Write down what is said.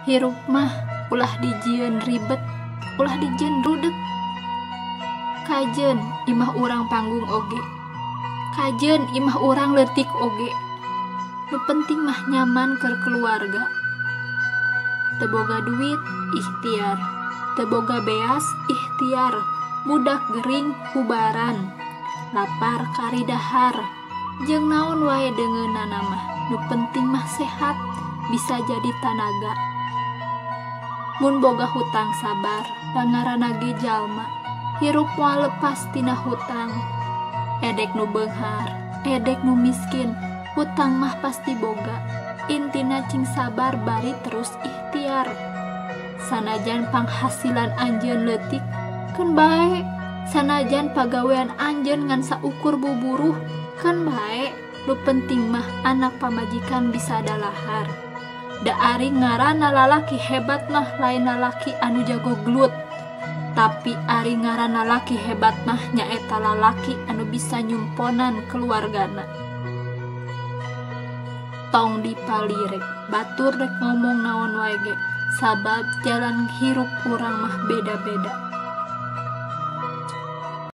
Hirup mah ulah dijieun ribet, ulah dijieun rudek. Kajeun imah urang panggung oge, kajeun imah urang leutik oge. Nu penting mah nyaman keur keluarga. Teu boga duit ikhtiar, teu boga beas ikhtiar. Budak gering bubaran, lapar kari dahar. Jeung naon wae deungeunana mah, nu penting mah sehat, bisa jadi tanaga. Mun boga hutang sabar, pangaranna ge jalma, hirup moal lepas tina hutang. Edek nu beunghar, edek nu miskin, hutang mah pasti boga. Intina cing sabar bari terus ikhtiar. Sanajan panghasilan anjeun leutik, keun bae. Sanajan pagawean anjeun ngan saukur buburuh, keun bae. Nu penting mah anak pamajikan bisa dalahar. Da ari ngaranna lalaki hebat mah lain lalaki anu jago gelut, tapi ari ngaranna lalaki hebat mah nyaeta lalaki anu bisa nyumponan keluargana. Tong dipalirek, batur rek ngomong naon wae ge, sabab jalan hirup urang mah beda-beda.